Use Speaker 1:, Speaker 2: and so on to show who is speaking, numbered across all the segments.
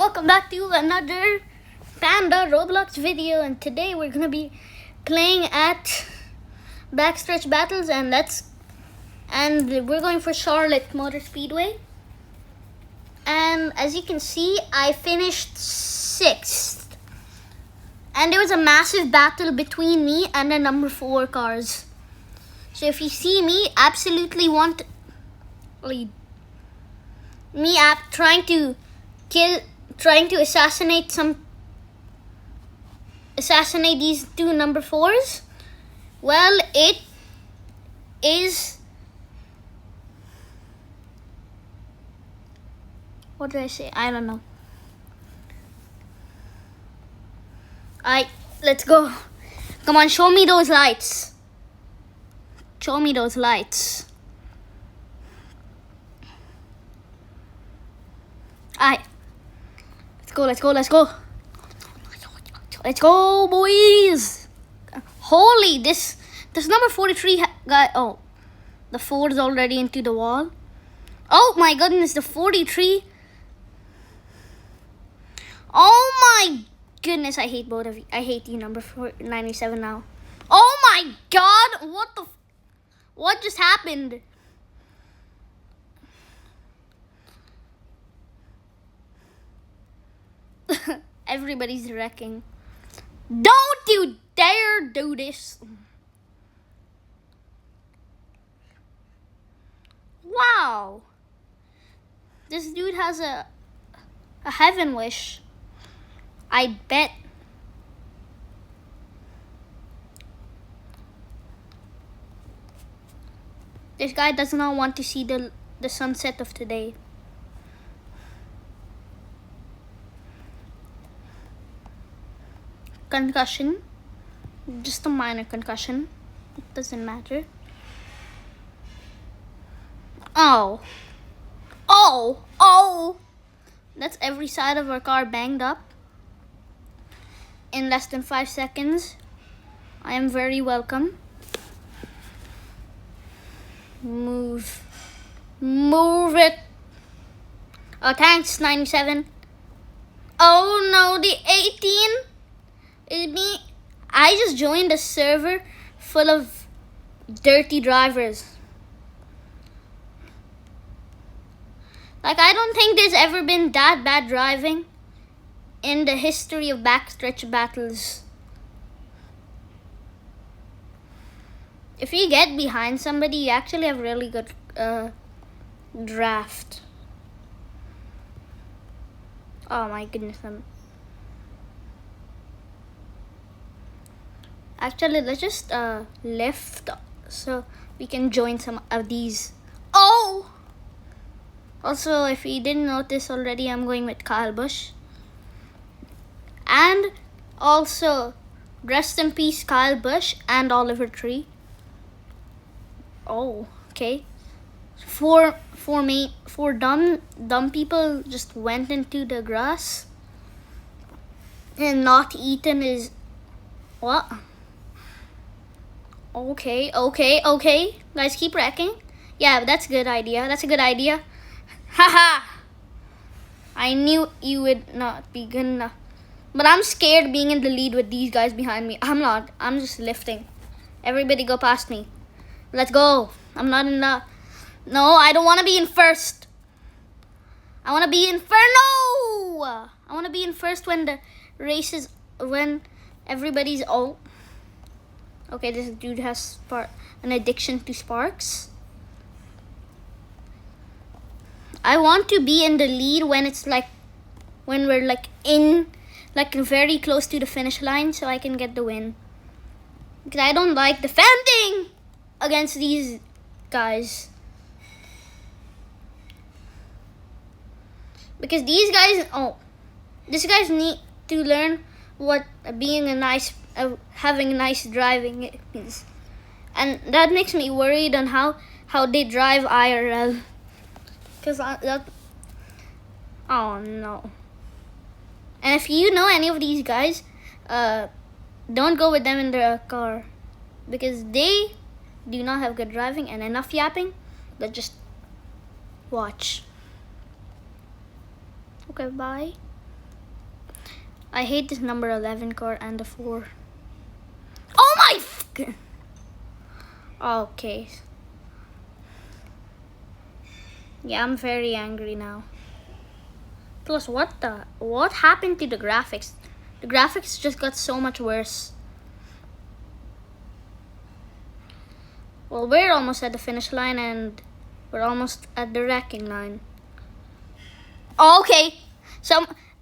Speaker 1: welcome back to another Panda Roblox video, and today we're gonna be playing at backstretch battles, and we're going for Charlotte Motor Speedway. And as you can see, I finished 6th, and there was a massive battle between me and the number 4 cars. So if you see me, absolutely want lead. Me trying to assassinate these two number 4s. Well, it is, what did I say? I don't know. Let's go. Come on, show me those lights. Show me those lights. Let's go. Let's go, boys. Holy, this number 43 guy. Oh, the 4 is already into the wall. Oh my goodness, the 43. Oh my goodness, I hate both of you. I hate you, number 97 now. Oh my God, what just happened? Everybody's wrecking. Don't you dare do this. Wow. This dude has a heaven wish. I bet. This guy does not want to see the sunset of today. Concussion. Just a minor concussion. It doesn't matter. Oh. That's every side of our car banged up. In less than 5 seconds. I am very welcome. Move it. Oh, thanks, 97. Oh no, the 18. I just joined a server full of dirty drivers. Like, I don't think there's ever been that bad driving in the history of backstretch battles. If you get behind somebody, you actually have really good draft. Oh my goodness. Actually, let's just lift so we can join some of these. Oh! Also, if you didn't notice already, I'm going with Kyle Busch. And also, rest in peace, Kyle Busch and Oliver Tree. Oh, okay. Four dumb people just went into the grass. And not eaten is what? Okay. Guys, keep wrecking. Yeah, that's a good idea. Haha. I knew you would not be good enough. But I'm scared being in the lead with these guys behind me. I'm not. I'm just lifting. Everybody go past me. Let's go. I'm not in the... No, I don't want to be in first. I want to be in I want to be in first when the race is... When everybody's... Oh. Okay, this dude has an addiction to sparks. I want to be in the lead when it's like... When we're like in... Like very close to the finish line so I can get the win. Because I don't like defending against these guys. Because these guys need to learn what being having nice driving is. And that makes me worried on how they drive IRL. Because oh no. And if you know any of these guys, don't go with them in their car. Because they do not have good driving and enough yapping. But just watch. Okay, bye. I hate this number 11 car and the 4. Oh my! Okay. Yeah, I'm very angry now. Plus, what happened to the graphics? The graphics just got so much worse. Well, we're almost at the finish line and we're almost at the wrecking line. Oh, okay.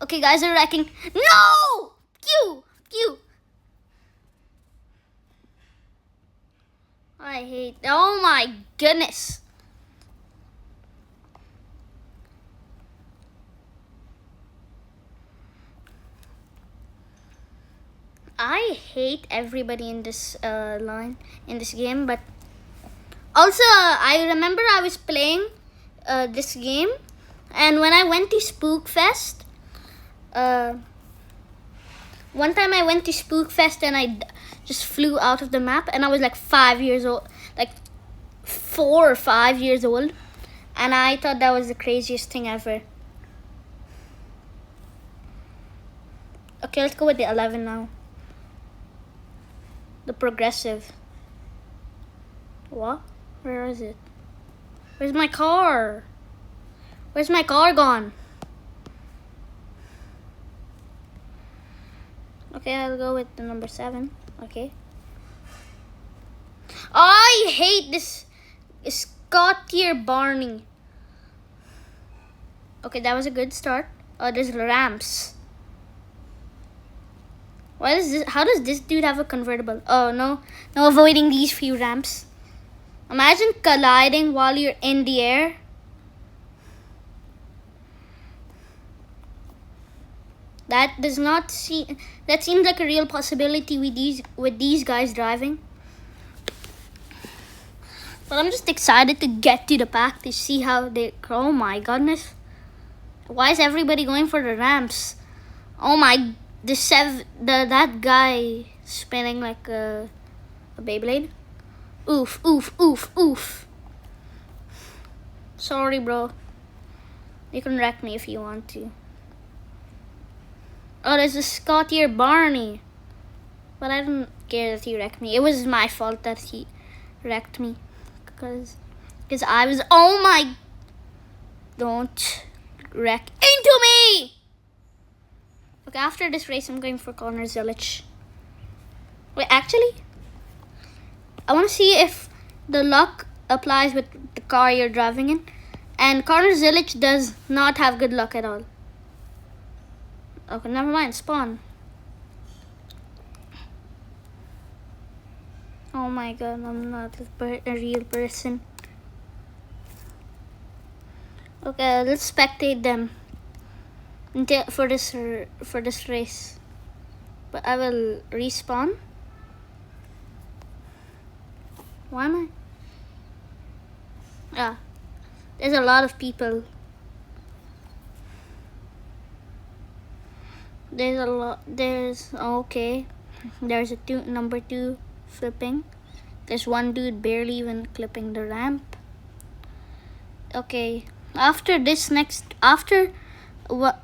Speaker 1: Okay, guys are wrecking. No! Q! I hate, oh my goodness. I hate everybody in this line, in this game, but also I remember I was playing this game, and when I went to Spookfest, one time I went to Spookfest and I just flew out of the map, and I was like 5 years old, like 4 or 5 years old, and I thought that was the craziest thing ever. Okay, let's go with the 11 now. The progressive. What? Where is it? Where's my car? Where's my car gone? Okay, I'll go with the number 7. Okay. I hate this Scottier Barney. Okay, that was a good start. Oh, there's ramps. What is this? How does this dude have a convertible? Oh, no, avoiding these few ramps. Imagine colliding while you're in the air. That does not seem. That seems like a real possibility with these guys driving. But I'm just excited to get to the back to see how they. Oh my goodness! Why is everybody going for the ramps? Oh my! That guy spinning like a Beyblade. Oof. Sorry, bro. You can wreck me if you want to. Oh, there's a Scottier Barney. But I don't care that he wrecked me. It was my fault that he wrecked me. Because I was... Oh my... Don't wreck into me! Okay, after this race, I'm going for Corner Zillage. Wait, actually... I want to see if the luck applies with the car you're driving in. And Corner Zillage does not have good luck at all. Okay, never mind. Spawn. Oh my god, I'm not a real person. Okay, let's spectate them for this race. But I will respawn. Why am I? Yeah, there's a lot of people. Okay. There's a number 2 flipping. There's one dude barely even clipping the ramp. Okay. After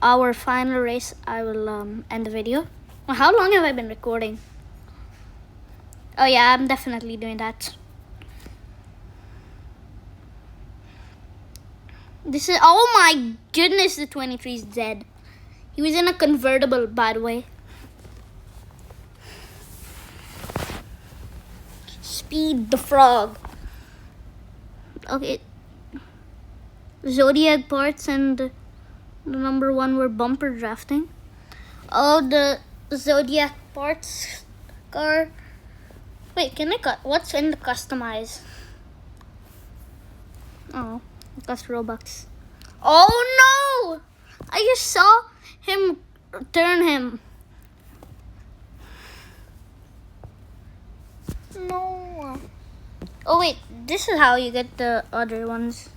Speaker 1: our final race, I will end the video. Well, how long have I been recording? Oh yeah, I'm definitely doing that. This is, oh my goodness, the 23 is dead. He was in a convertible, by the way. Speed the frog. Okay. Zodiac parts and the number 1 were bumper drafting. Oh, the Zodiac parts car. Wait, can I cut? What's in the customize? Oh, it costs Robux. Oh no! I just saw him turn him. No. Oh wait, this is how you get the other ones.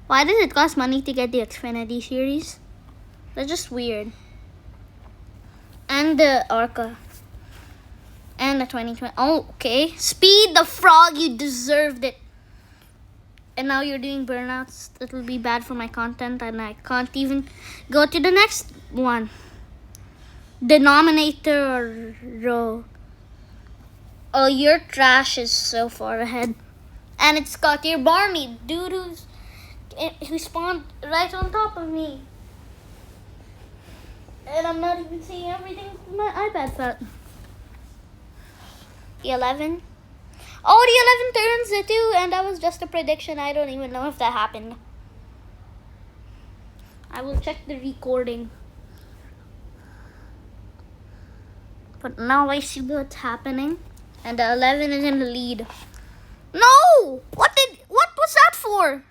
Speaker 1: Why does it cost money to get the Xfinity series? That's just weird. And the Orca. And the 2020. Oh, okay. Speed the frog, you deserved it. and now you're doing burnouts. It'll be bad for my content, and I can't even go to the next one. Denominator row. Oh, your trash is so far ahead. And it's got your Barney, dude who spawned right on top of me. And I'm not even seeing everything with my iPad felt. The 11. Oh, the 11 turns the 2, and that was just a prediction. I don't even know if that happened. I will check the recording. But now I see what's happening. And the 11 is in the lead. No! What was that for?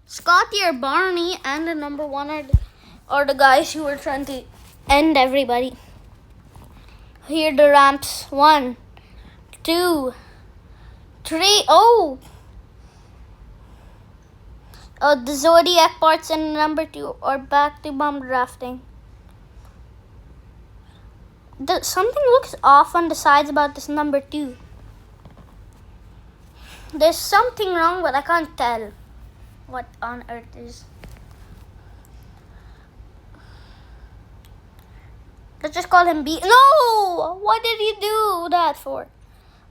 Speaker 1: Scotty or Barney and the number 1 are the guys who were trying to end everybody. Here are the ramps. 1, 2, 3. Oh! The Zodiac parts and number 2 are back to bomb drafting. Something looks off on the sides about this number 2. There's something wrong, but I can't tell what on earth is. Let's just call him B. No! What did you do that for?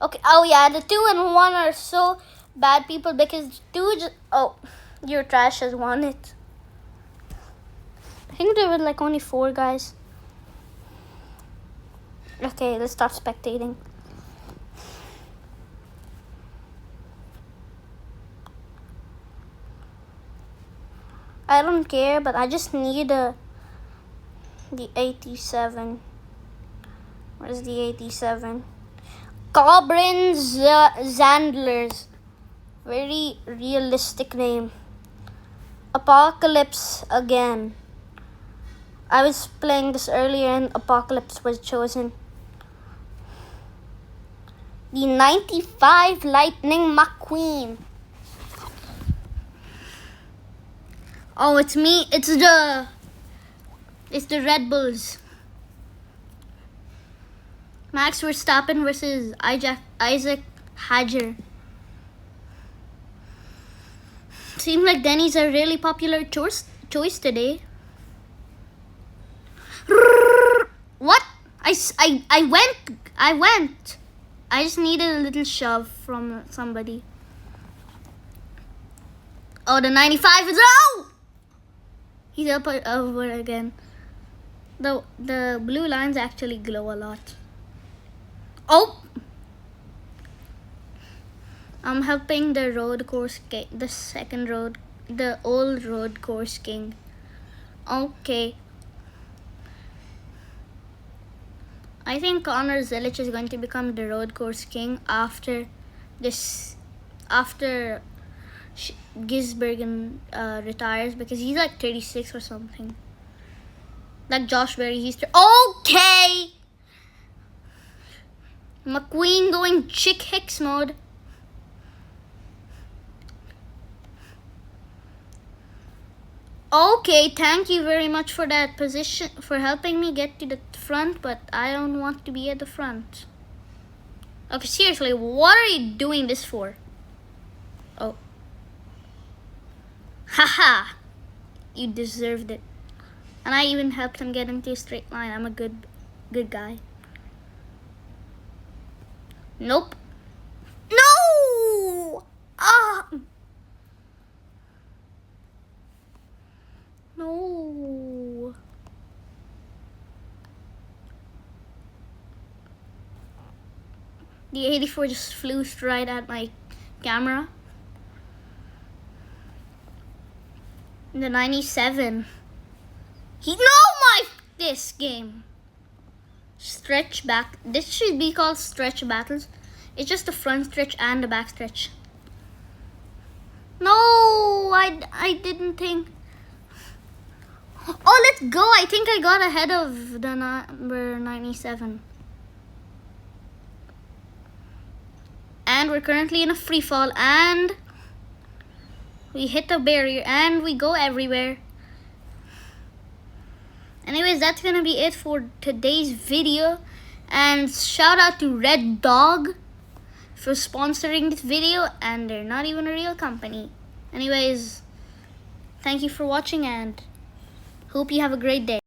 Speaker 1: Okay. Oh yeah, the 2 and 1 are so bad people because 2 just. Oh, your trash has won it. I think there were like only 4 guys. Okay, let's stop spectating. I don't care, but I just need the 87. Where's the 87? Cobrin Zandlers. Very realistic name. Apocalypse again. I was playing this earlier and Apocalypse was chosen. The 95 Lightning McQueen. Oh, it's me. It's the Red Bulls. Max Verstappen versus Isaac Hadger. Seems like Denny's a really popular choice today. What? I went. I just needed a little shove from somebody. Oh, the 95 is out! He's up over again. The blue lines actually glow a lot. Oh! I'm helping the road course king, the old road course king. Okay. I think Connor Zelich is going to become the road course king after Gisbergen retires, because he's like 36 or something. Like Josh Berry, he's okay. McQueen going Chick Hicks mode. Okay, thank you very much for that position, for helping me get to the front, but I don't want to be at the front. Okay, seriously, what are you doing this for? Oh. Haha. You deserved it. And I even helped him get into a straight line. I'm a good guy. Nope. No! No. The 84 just flew right at my camera. The 97. This game. Stretch back. This should be called stretch battles. It's just the front stretch and the back stretch. No, I didn't think. Oh, let's go. I think I got ahead of the number 97. And we're currently in a free fall, and we hit a barrier and we go everywhere. Anyways, that's gonna be it for today's video, and shout out to Red Dog for sponsoring this video, and they're not even a real company. Anyways, thank you for watching and hope you have a great day.